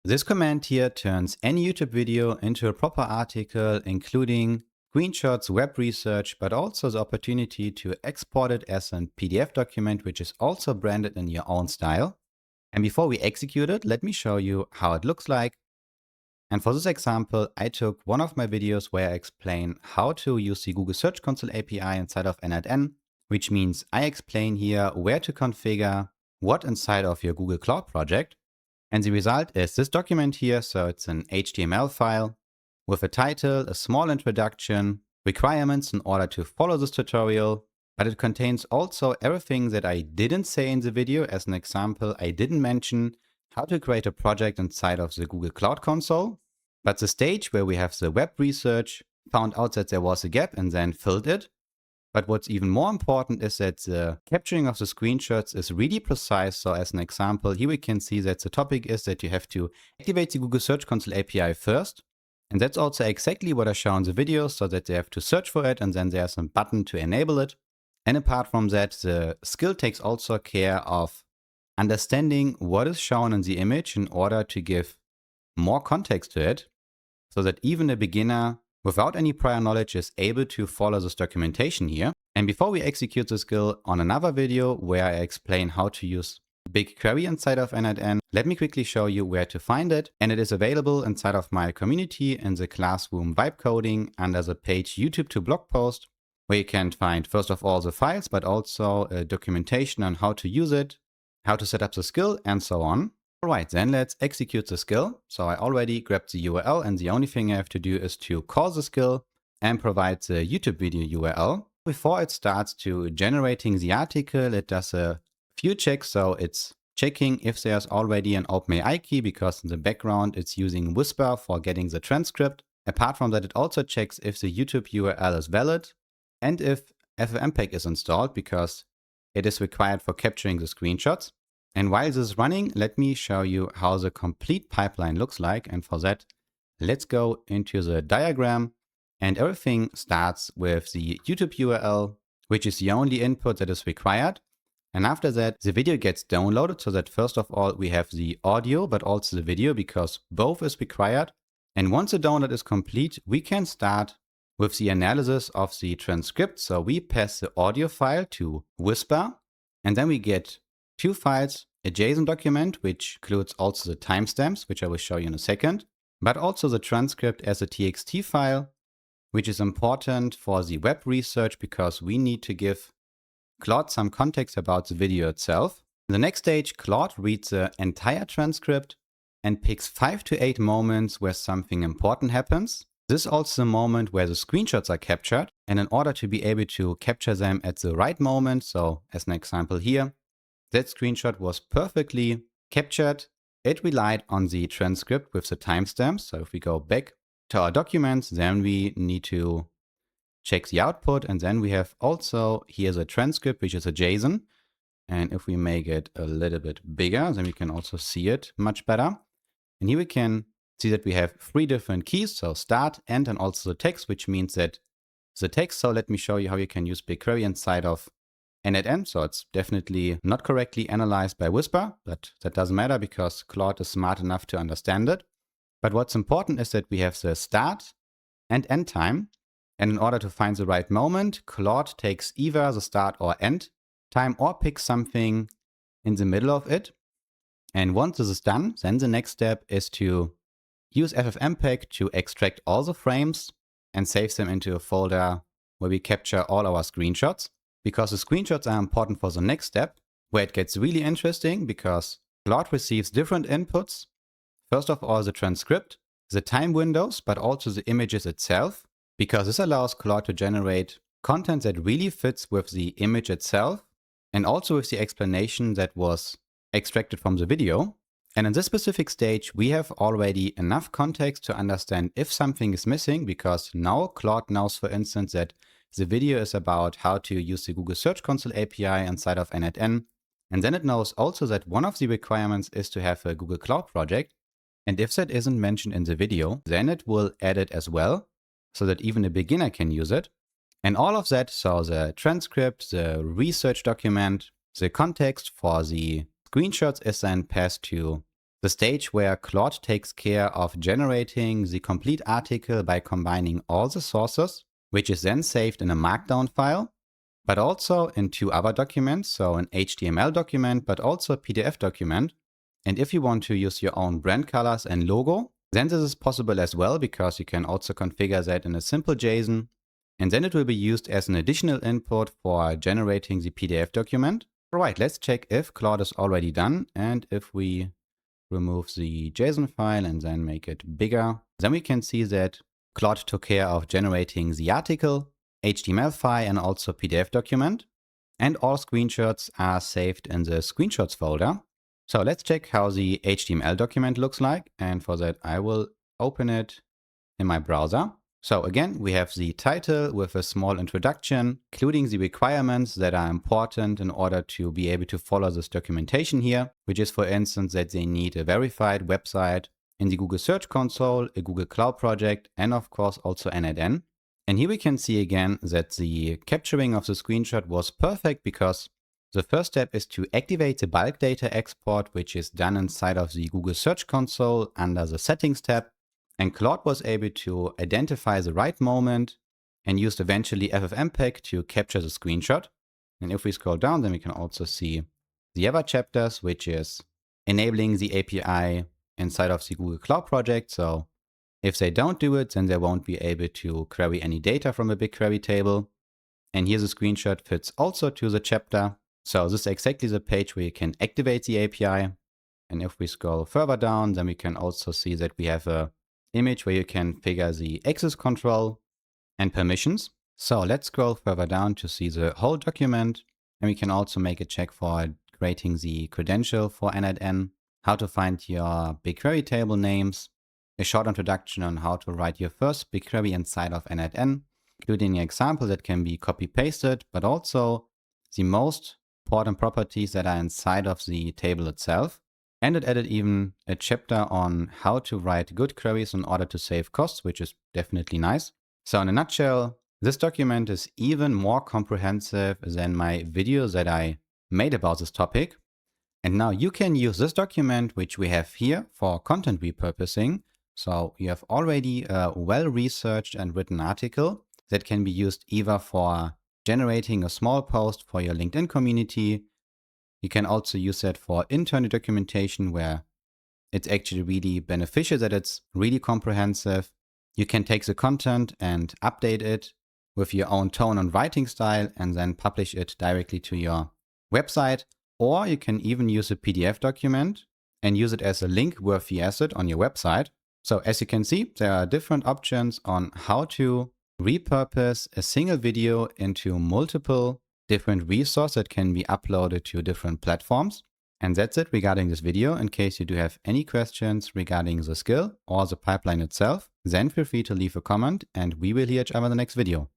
This command here turns any YouTube video into a proper article, including screenshots, web research, but also the opportunity to export it as a PDF document, which is also branded in your own style. And before we execute it, let me show you how it looks like. And for this example, I took one of my videos where I explain how to use the Google Search Console API inside of n8n, which means I explain here where to configure what inside of your Google Cloud project. And the result is this document here. So it's an HTML file with a title, a small introduction, requirements in order to follow this tutorial, but it contains also everything that I didn't say in the video. As an example, I didn't mention how to create a project inside of the Google Cloud Console, but the stage where we have the web research found out that there was a gap and then filled it. But what's even more important is that the capturing of the screenshots is really precise. So as an example, here we can see that the topic is that you have to activate the Google Search Console API first. And that's also exactly what I show in the video, so that they have to search for it and then there's a button to enable it. And apart from that, the skill takes also care of understanding what is shown in the image in order to give more context to it, so that even a beginner without any prior knowledge is able to follow this documentation here. And before we execute the skill on another video where I explain how to use BigQuery inside of n8n, let me quickly show you where to find it. And it is available inside of my community in the classroom Vibe Coding under the page YouTube to blog post, where you can find first of all the files, but also documentation on how to use it, how to set up the skill, and so on. All right, then let's execute the skill. So I already grabbed the URL, and the only thing I have to do is to call the skill and provide the YouTube video URL. Before it starts to generating the article, it does a few checks. So it's checking if there's already an OpenAI key, because in the background it's using Whisper for getting the transcript. Apart from that, it also checks if the YouTube URL is valid and if FFmpeg is installed, because it is required for capturing the screenshots. And while this is running, let me show you how the complete pipeline looks like. And for that, let's go into the diagram. And everything starts with the YouTube URL, which is the only input that is required. And after that, the video gets downloaded, so that first of all, we have the audio, but also the video, because both is required. And once the download is complete, we can start with the analysis of the transcript. So we pass the audio file to Whisper, and then we get two files, a JSON document, which includes also the timestamps, which I will show you in a second, but also the transcript as a TXT file, which is important for the web research because we need to give Claude some context about the video itself. In the next stage, Claude reads the entire transcript and picks 5 to 8 moments where something important happens. This is also the moment where the screenshots are captured. And in order to be able to capture them at the right moment, so as an example here, that screenshot was perfectly captured. It relied on the transcript with the timestamps. So if we go back to our documents, then we need to check the output. And then we have also here the transcript, which is a JSON. And if we make it a little bit bigger, then we can also see it much better. And here we can see that we have 3 different keys. So start, end, and also the text, which means that the text. So let me show you how you can use BigQuery inside of n8n. So it's definitely not correctly analyzed by Whisper, but that doesn't matter because Claude is smart enough to understand it. But what's important is that we have the start and end time. And in order to find the right moment, Claude takes either the start or end time or picks something in the middle of it. And once this is done, then the next step is to use FFmpeg to extract all the frames and save them into a folder where we capture all our screenshots. Because the screenshots are important for the next step, where it gets really interesting because Claude receives different inputs. First of all, the transcript, the time windows, but also the images itself, because this allows Claude to generate content that really fits with the image itself and also with the explanation that was extracted from the video. And in this specific stage, we have already enough context to understand if something is missing, because now Claude knows, for instance, that the video is about how to use the Google Search Console API inside of n8n. And then it knows also that one of the requirements is to have a Google Cloud project. And if that isn't mentioned in the video, then it will add it as well, so that even a beginner can use it. And all of that, so the transcript, the research document, the context for the screenshots is then passed to the stage where Claude takes care of generating the complete article by combining all the sources, which is then saved in a markdown file, but also in two other documents, so an HTML document, but also a PDF document. And if you want to use your own brand colors and logo, then this is possible as well, because you can also configure that in a simple JSON. And then it will be used as an additional input for generating the PDF document. All right, let's check if Claude is already done. And if we remove the JSON file and then make it bigger, then we can see that Claude took care of generating the article, HTML file, and also PDF document. And all screenshots are saved in the screenshots folder. So let's check how the HTML document looks like. And for that, I will open it in my browser. So again, we have the title with a small introduction, including the requirements that are important in order to be able to follow this documentation here, which is, for instance, that they need a verified website in the Google Search Console, a Google Cloud project, and of course also NIN. And here we can see again that the capturing of the screenshot was perfect, because the first step is to activate the bulk data export, which is done inside of the Google Search Console under the Settings tab. And Claude was able to identify the right moment and used eventually FFmpeg to capture the screenshot. And if we scroll down, then we can also see the other chapters, which is enabling the API inside of the Google Cloud project. So if they don't do it, then they won't be able to query any data from a BigQuery table. And here the screenshot fits also to the chapter. So this is exactly the page where you can activate the API. And if we scroll further down, then we can also see that we have a image where you can figure the access control and permissions. So let's scroll further down to see the whole document. And we can also make a check for creating the credential for NIN, how to find your BigQuery table names, a short introduction on how to write your first BigQuery inside of NIN, including an example that can be copy-pasted, but also the most important properties that are inside of the table itself. And it added even a chapter on how to write good queries in order to save costs, which is definitely nice. So in a nutshell, this document is even more comprehensive than my video that I made about this topic. And now you can use this document, which we have here, for content repurposing. So you have already a well-researched and written article that can be used either for generating a small post for your LinkedIn community. You can also use that for internal documentation, where it's actually really beneficial that it's really comprehensive. You can take the content and update it with your own tone and writing style and then publish it directly to your website. Or you can even use a PDF document and use it as a link-worthy asset on your website. So as you can see, there are different options on how to repurpose a single video into multiple different resources that can be uploaded to different platforms. And that's it regarding this video. In case you do have any questions regarding the skill or the pipeline itself, then feel free to leave a comment and we will hear each other in the next video.